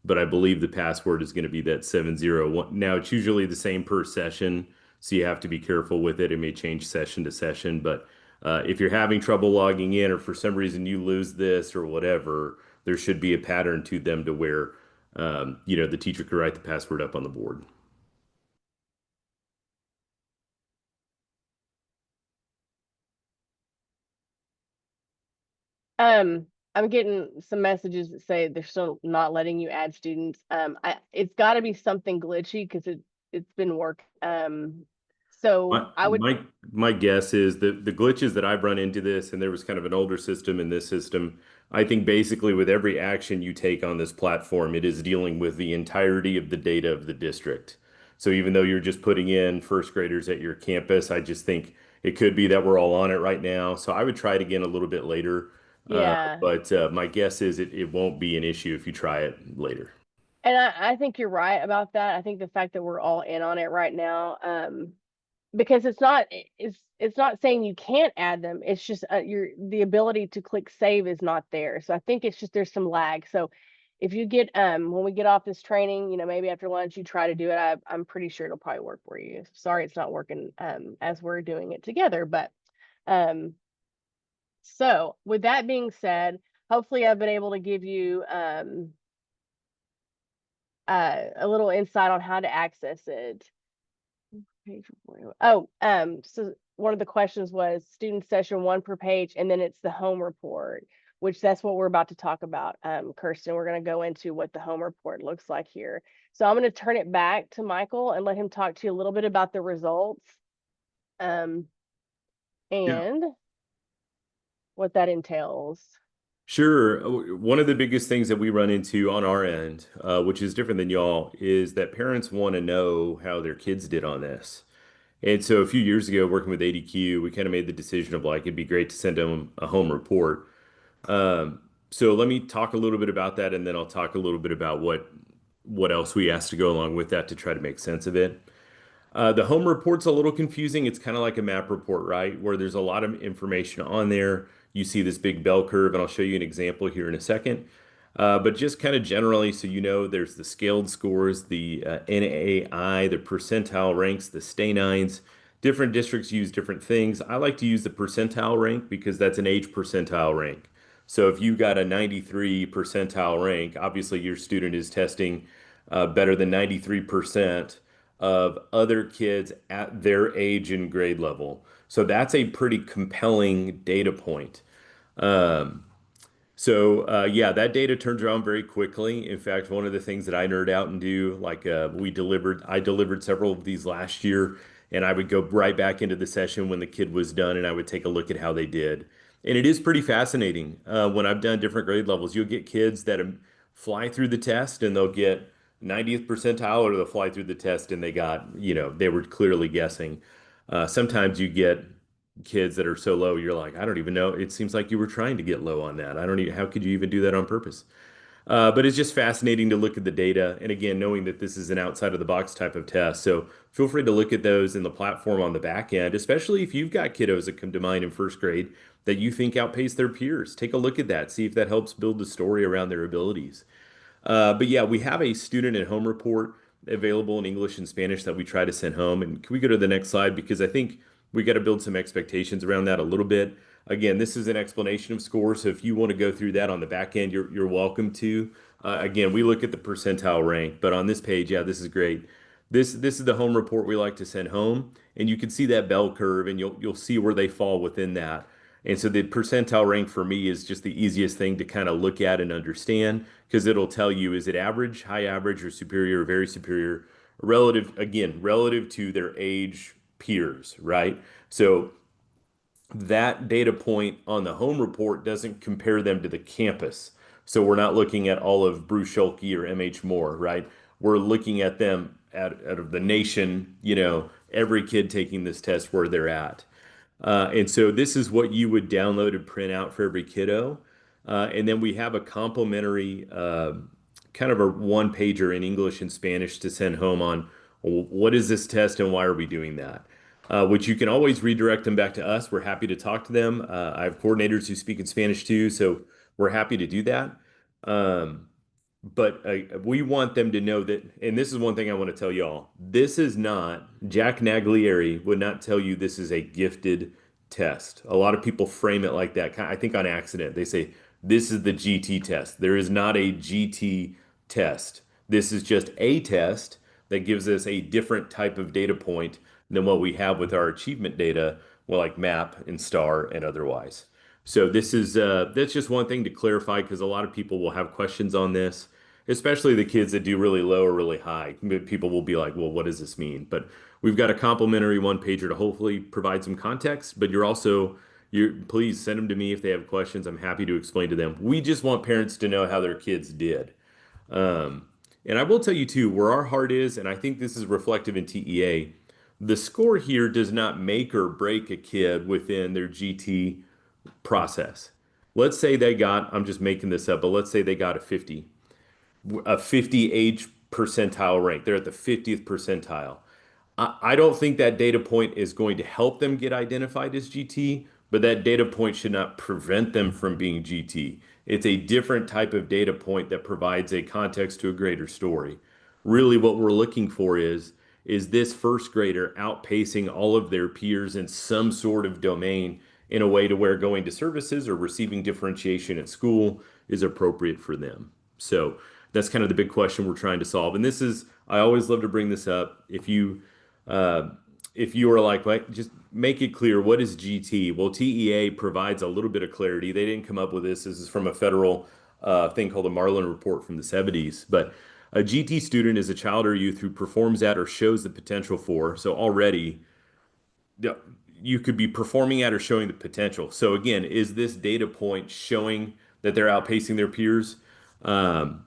but I believe the password is going to be that 701. Now it's usually the same per session, so you have to be careful with it. It may change session to session, but if you're having trouble logging in or for some reason you lose this or whatever, there should be a pattern to them to where the teacher could write the password up on the board. I'm getting some messages that say they're still not letting you add students. It's got to be something glitchy because it's been working. So I would. My guess is that the glitches that I've run into this, and there was kind of an older system in this system. I think basically with every action you take on this platform, it is dealing with the entirety of the data of the district. So even though you're just putting in first graders at your campus, I just think it could be that we're all on it right now. So I would try it again a little bit later. Yeah. But my guess is it won't be an issue if you try it later. And I think you're right about that. I think the fact that we're all in on it right now, because it's not saying you can't add them. It's just the ability to click save is not there. So I think it's just there's some lag. So if you get when we get off this training, maybe after lunch you try to do it, I'm pretty sure it'll probably work for you. Sorry it's not working as we're doing it together, but so with that being said, hopefully I've been able to give you a little insight on how to access it. Oh, so one of the questions was student session 1 per page, and then it's the home report. which that's what we're about to talk about, Kirsten. We're going to go into what the home report looks like here. So I'm going to turn it back to Michael and let him talk to you a little bit about the results, and what that entails. Sure. One of the biggest things that we run into on our end, which is different than y'all, is that parents want to know how their kids did on this. And so a few years ago, working with ADQ, we kind of made the decision of like, it'd be great to send them a home report. So let me talk a little bit about that, and then I'll talk a little bit about what else we asked to go along with that to try to make sense of it. The home report's a little confusing. It's kind of like a map report, right? Where there's a lot of information on there. You see this big bell curve, and I'll show you an example here in a second. But just kind of generally, so you know, there's the scaled scores, the NAI, the percentile ranks, the stay nines. Different districts use different things. I like to use the percentile rank because that's an age percentile rank. So if you got a 93 percentile rank, obviously your student is testing better than 93% of other kids at their age and grade level. So that's a pretty compelling data point. Um, yeah, that data turns around very quickly. In fact, one of the things that I nerd out and do, like I delivered several of these last year, and I would go right back into the session when the kid was done, and I would take a look at how they did. And it is pretty fascinating. When I've done different grade levels, you'll get kids that fly through the test and they'll get 90th percentile, or they'll fly through the test and they got, they were clearly guessing. Sometimes you get kids that are so low, you're like, I don't even know. It seems like you were trying to get low on that. I don't even, how could you even do that on purpose? But it's just fascinating to look at the data. And again, knowing that this is an outside of the box type of test. So feel free to look at those in the platform on the back end, especially if you've got kiddos that come to mind in first grade that you think outpace their peers. Take a look at that, see if that helps build the story around their abilities. But yeah, we have a student at home report available in English and Spanish that we try to send home. And can we go to the next slide? Because I think we got to build some expectations around that a little bit. Again, this is an explanation of scores. So if you want to go through that on the back end, you're welcome to. Again, we look at the percentile rank, but on this page, yeah, this is great. This is the home report we like to send home, and you can see that bell curve, and you'll see where they fall within that. And so the percentile rank for me is just the easiest thing to kind of look at and understand because it'll tell you, is it average, high average, or superior, or very superior, relative to their age peers, right? So that data point on the home report doesn't compare them to the campus. So we're not looking at all of Bruce Schulke or MH Moore, right? We're looking at them out of the nation, every kid taking this test where they're at. And so this is what you would download and print out for every kiddo. And then we have a complimentary kind of a one pager in English and Spanish to send home on what is this test and why are we doing that? Which you can always redirect them back to us. We're happy to talk to them. I have coordinators who speak in Spanish too, so we're happy to do that. But we want them to know that, and this is one thing I want to tell y'all. This is not, Jack Naglieri would not tell you this is a gifted test. A lot of people frame it like that, I think on accident. They say, this is the GT test. There is not a GT test. This is just a test that gives us a different type of data point than what we have with our achievement data, well, like MAP and STAR and otherwise. So that's just one thing to clarify because a lot of people will have questions on this, especially the kids that do really low or really high. People will be like, well, what does this mean? But we've got a complimentary one pager to hopefully provide some context, but please send them to me if they have questions. I'm happy to explain to them. We just want parents to know how their kids did. And I will tell you too, where our heart is, and I think this is reflective in TEA, the score here does not make or break a kid within their GT process. Let's say they got, I'm just making this up, but let's say they got a 50 age percentile rank. They're at the 50th percentile. I don't think that data point is going to help them get identified as GT, but that data point should not prevent them from being GT. It's a different type of data point that provides a context to a greater story. Really, what we're looking for is this first grader outpacing all of their peers in some sort of domain in a way to where going to services or receiving differentiation at school is appropriate for them. So that's kind of the big question we're trying to solve. And I always love to bring this up. If you if you were like, just make it clear, what is GT? Well, TEA provides a little bit of clarity. They didn't come up with this. This is from a federal thing called the Marlin Report from the 70s. But a GT student is a child or youth who performs at or shows the potential for. So already, yeah, you could be performing at or showing the potential. So again, is this data point showing that they're outpacing their peers? Um,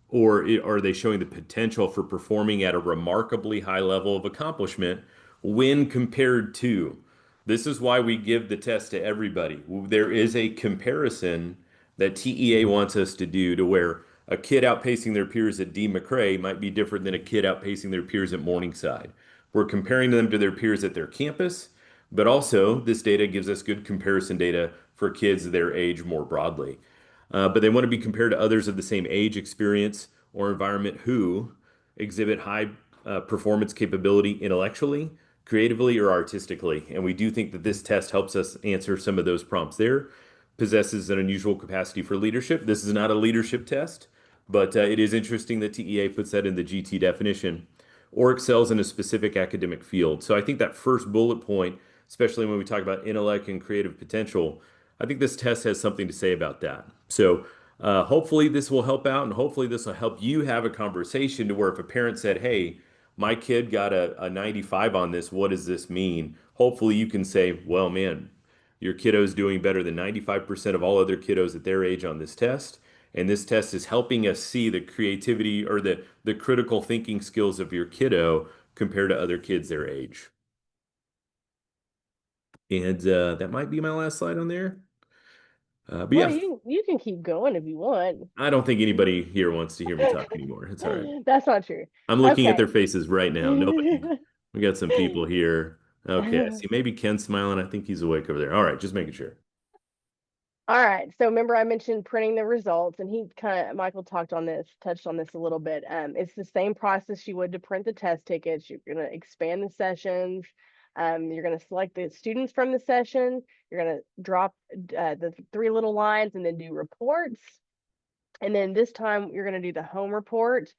or are they showing the potential for performing at a remarkably high level of accomplishment when compared to? This is why we give the test to everybody. There is a comparison that TEA wants us to do to where a kid outpacing their peers at D. McRae might be different than a kid outpacing their peers at Morningside. We're comparing them to their peers at their campus, but also this data gives us good comparison data for kids their age more broadly. But they want to be compared to others of the same age, experience, or environment who exhibit high performance capability intellectually, creatively, or artistically. And we do think that this test helps us answer some of those prompts there. Possesses an unusual capacity for leadership. This is not a leadership test, but it is interesting that TEA puts that in the GT definition, or excels in a specific academic field. So I think that first bullet point, especially when we talk about intellect and creative potential, I think this test has something to say about that. So hopefully this will help out, and hopefully this will help you have a conversation to where if a parent said, hey, my kid got a 95 on this, what does this mean? Hopefully you can say, well, man, your kiddo's doing better than 95% of all other kiddos at their age on this test. And this test is helping us see the creativity or the critical thinking skills of your kiddo compared to other kids their age. And that might be my last slide on there. But Well, yeah, you can keep going if you want. I don't think anybody here wants to hear me talk anymore. It's all right. That's not true. I'm looking at Okay. their faces right now. Nobody. We got some people here. Okay, I see. Maybe Ken's smiling. I think he's awake over there. All right, just making sure. All right. So remember I mentioned printing the results, and Michael touched on this a little bit. It's the same process you would to print the test tickets. You're going to expand the sessions. You're going to select the students from the session. You're going to drop the 3 little lines and then do reports. And then this time you're going to do the home report.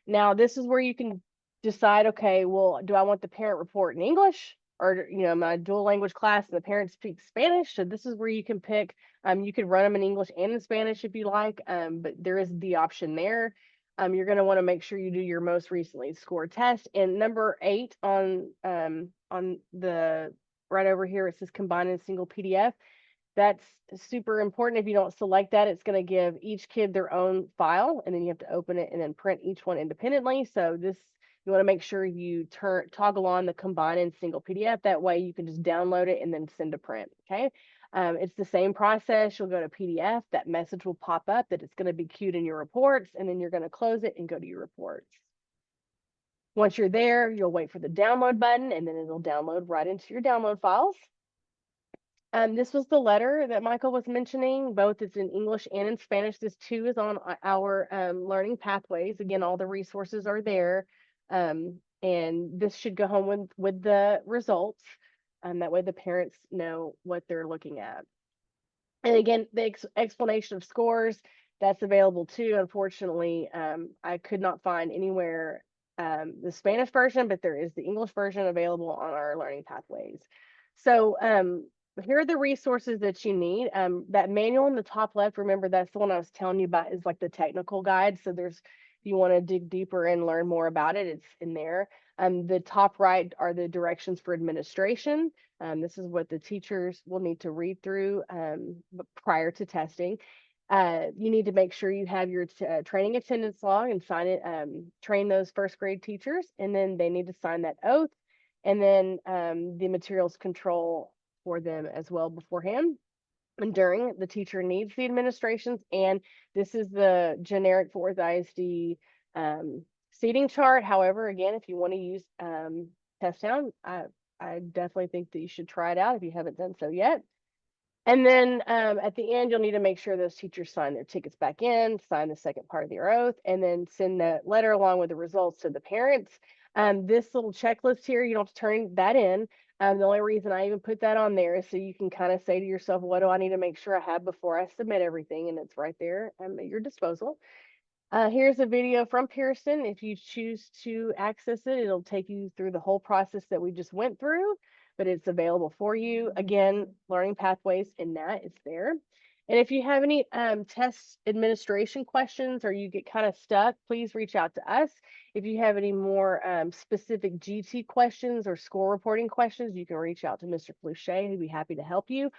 Now, this is where you can decide, okay, well, do I want the parent report in English, or, my dual language class and the parents speak Spanish? So this is where you can pick. You could run them in English and in Spanish if you like, but there is the option there. You're going to want to make sure you do your most recently scored test. And number 8 on the right over here, it says combine in a single PDF. That's super important. If you don't select that, it's going to give each kid their own file, and then you have to open it and then print each one independently. So you want to make sure you toggle on the combine in single PDF. That way you can just download it and then send to print. Okay. It's the same process. You'll go to PDF. That message will pop up that it's going to be queued in your reports, and then you're going to close it and go to your reports. Once you're there, you'll wait for the download button, and then it'll download right into your download files. This was the letter that Michael was mentioning. Both it's in English and in Spanish. This too is on our learning pathways. Again, all the resources are there. And this should go home with the results. That way the parents know what they're looking at. And again, the explanation of scores, that's available too. Unfortunately, I could not find anywhere the Spanish version, but there is the English version available on our learning pathways. So here are the resources that you need. That manual in the top left, remember that's the one I was telling you about, is like the technical guide. So if you want to dig deeper and learn more about it, it's in there. The top right are the directions for administration. This is what the teachers will need to read through prior to testing. You need to make sure you have your training attendance log and sign it, train those first grade teachers, and then they need to sign that oath, and then the materials control for them as well beforehand. And during, the teacher needs the administrations, and this is the generic 4th ISD seating chart. However, again, if you want to use TestTown, I definitely think that you should try it out if you haven't done so yet. And then at the end, you'll need to make sure those teachers sign their tickets back in, sign the second part of their oath, and then send the letter along with the results to the parents. This little checklist here, you don't have to turn that in. The only reason I even put that on there is so you can kind of say to yourself, what do I need to make sure I have before I submit everything? And it's right there at your disposal. Here's a video from Pearson. If you choose to access it, it'll take you through the whole process that we just went through, but it's available for you. Again, Learning Pathways in that is there. And if you have any test administration questions or you get kind of stuck, please reach out to us. If you have any more specific GT questions or score reporting questions, you can reach out to Mr. Flouché. He'd be happy to help you.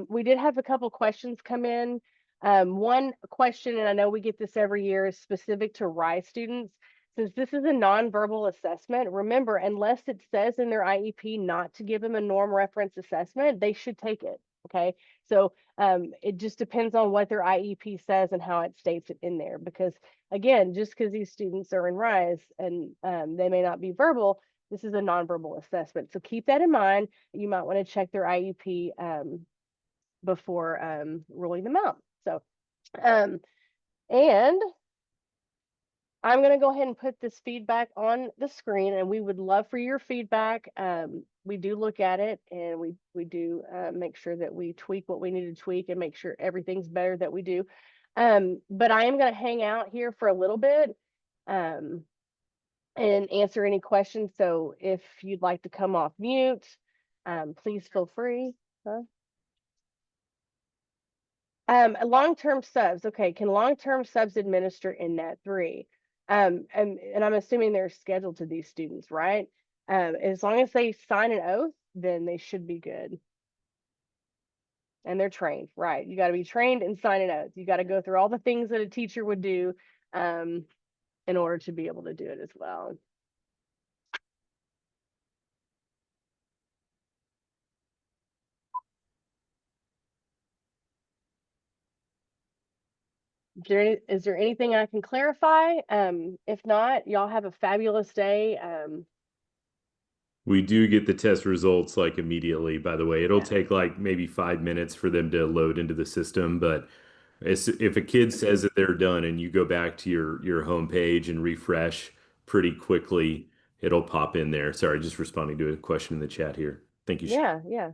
We did have a couple questions come in. One question, and I know we get this every year, is specific to RISE students. Since this is a nonverbal assessment, remember, unless it says in their IEP not to give them a norm reference assessment, they should take it. Okay, so it just depends on what their IEP says and how it states it in there. Because again, just because these students are in RISE and they may not be verbal, this is a nonverbal assessment. So keep that in mind. You might want to check their IEP before ruling them out. So, and I'm going to go ahead and put this feedback on the screen, and we would love for your feedback. We do look at it, and we do make sure that we tweak what we need to tweak and make sure everything's better that we do. But I am going to hang out here for a little bit and answer any questions. So if you'd like to come off mute, please feel free. Long-term subs. Okay, can long-term subs administer NNAT3? And I'm assuming they're scheduled to these students, right? As long as they sign an oath, then they should be good. And they're trained, right? You got to be trained and sign an oath. You got to go through all the things that a teacher would do in order to be able to do it as well. Is there anything I can clarify? If not, y'all have a fabulous day. We do get the test results like immediately, by the way. It'll Yeah. take like maybe 5 minutes for them to load into the system, but if a kid says that they're done and you go back to your home page and refresh pretty quickly, it'll pop in there. Sorry, just responding to a question in the chat here. Thank you, Shay. Yeah, yeah.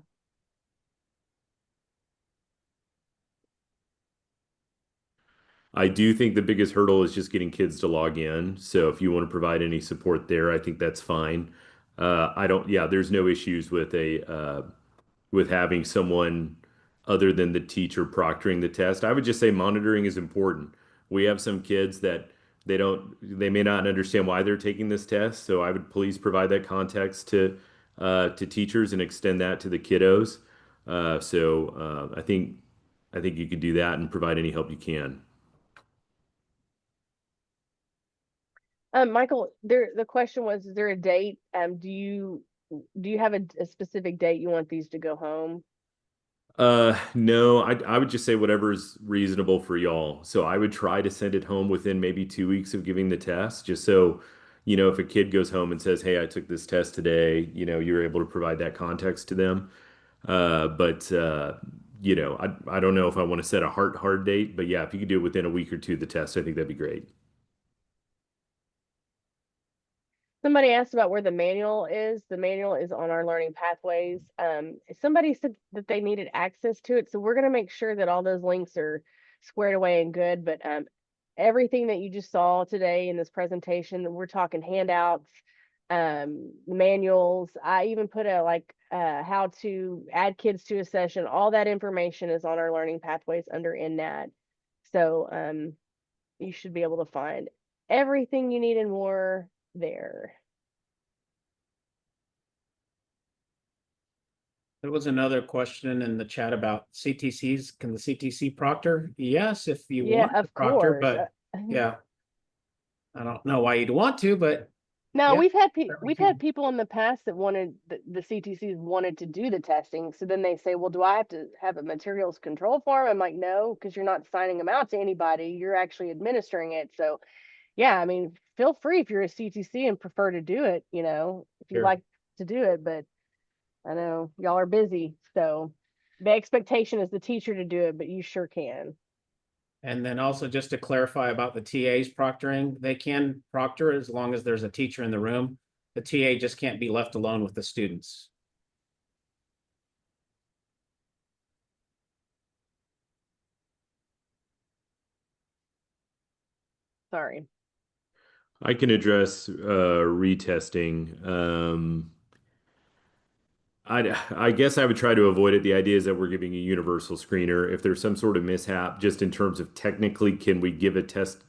I do think the biggest hurdle is just getting kids to log in. So if you want to provide any support there, I think that's fine. Yeah, there's no issues with having someone other than the teacher proctoring the test. I would just say monitoring is important. We have some kids that they may not understand why they're taking this test. So I would please provide that context to teachers and extend that to the kiddos. I think you could do that and provide any help you can. Michael, the question was, is there a date? Do you have a specific date you want these to go home? No, I would just say whatever is reasonable for y'all. So I would try to send it home within maybe 2 weeks of giving the test, just so, if a kid goes home and says, "Hey, I took this test today," you're able to provide that context to them. But I don't know if I want to set a hard date, but yeah, if you could do it within a week or two of the test, I think that'd be great. Somebody asked about where the manual is. The manual is on our learning pathways. Somebody said that they needed access to it, so we're going to make sure that all those links are squared away and good. But everything that you just saw today in this presentation, we're talking handouts, manuals. I even put how to add kids to a session. All that information is on our learning pathways under NNAT. So you should be able to find everything you need and more there. There was another question in the chat about CTCs. Can the CTC proctor? Yes, if you Yeah, want to of proctor, course. but yeah, I don't know why you'd want to, but No, yeah, we've had certainly had can. people in the past that wanted the CTCs wanted to do the testing. So then they say, well, do I have to have a materials control form? I'm like, no, because you're not signing them out to anybody. You're actually administering it. So yeah, I mean, feel free if you're a CTC and prefer to do it, if you Sure. like to do it, but I know y'all are busy. So the expectation is the teacher to do it, but you sure can. And then also just to clarify about the TAs proctoring, they can proctor as long as there's a teacher in the room. The TA just can't be left alone with the students. Sorry. I can address retesting. I guess I would try to avoid it. The idea is that we're giving a universal screener. If there's some sort of mishap, just in terms of technically, can we give a test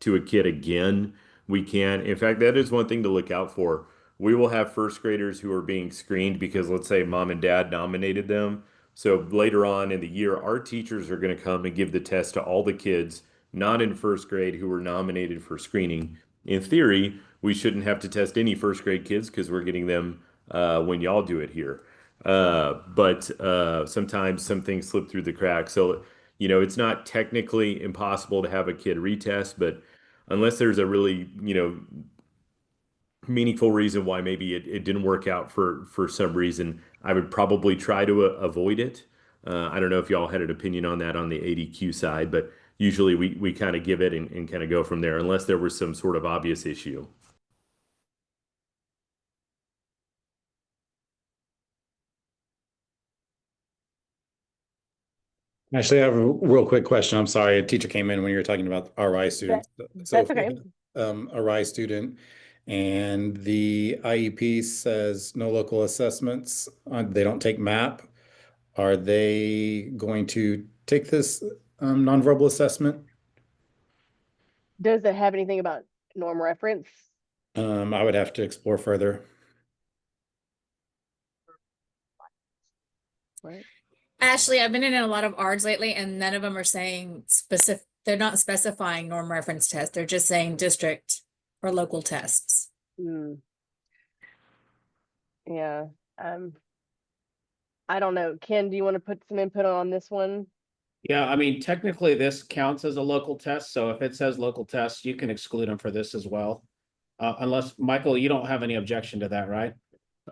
to a kid again? We can. In fact, that is one thing to look out for. We will have first graders who are being screened because, let's say, mom and dad nominated them. So later on in the year, our teachers are going to come and give the test to all the kids not in first grade who were nominated for screening. In theory, we shouldn't have to test any first grade kids because we're getting them when y'all do it here. But sometimes some things slip through the cracks. So, it's not technically impossible to have a kid retest, but unless there's a really, meaningful reason why maybe it didn't work out for some reason, I would probably try to avoid it. I don't know if y'all had an opinion on that on the ADQ side, but usually we kind of give it and kind of go from there, unless there was some sort of obvious issue. Actually, I have a real quick question. I'm sorry, a teacher came in when you were talking about RI students. So That's if we okay. have, a RI student and the IEP says no local assessments, they don't take MAP, are they going to take this nonverbal assessment? Does it have anything about norm reference? I would have to explore further. Right. Ashley, I've been in a lot of ARDs lately, and none of them are saying specific. They're not specifying norm reference test. They're just saying district or local tests. Mm. Yeah. I don't know. Ken, do you want to put some input on this one? Yeah, I mean, technically this counts as a local test, so if it says local test, you can exclude them for this as well. Unless, Michael, you don't have any objection to that, right?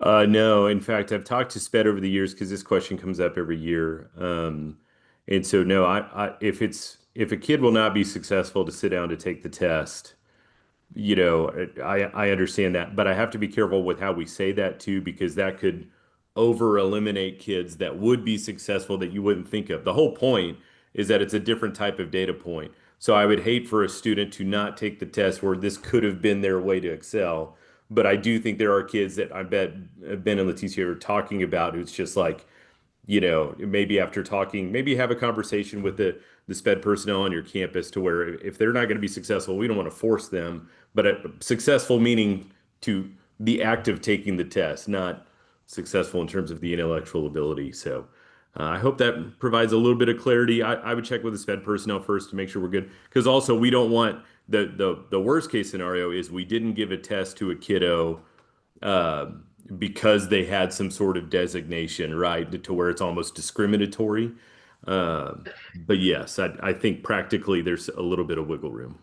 No, in fact, I've talked to SPED over the years because this question comes up every year. And so no, if a kid will not be successful to sit down to take the test, I understand that, but I have to be careful with how we say that too, because that could over eliminate kids that would be successful that you wouldn't think of. The whole point is that it's a different type of data point. So I would hate for a student to not take the test where this could have been their way to excel. But I do think there are kids that I bet Ben and Leticia are talking about who's just like, maybe after talking, maybe have a conversation with the SPED personnel on your campus to where if they're not going to be successful, we don't want to force them, but successful meaning to the act of taking the test, not successful in terms of the intellectual ability. So I hope that provides a little bit of clarity. I would check with the SPED personnel first to make sure we're good, because also we don't want the worst case scenario is we didn't give a test to a kiddo uh, because they had some sort of designation, right, to where it's almost discriminatory. Uh, but yes, I think practically there's a little bit of wiggle room.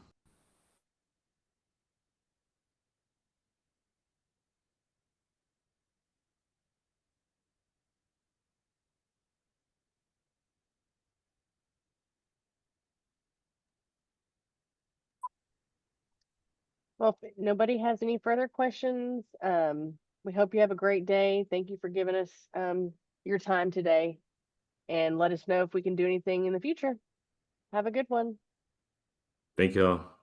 Well, if nobody has any further questions, we hope you have a great day. Thank you for giving us your time today, and let us know if we can do anything in the future. Have a good one. Thank you all.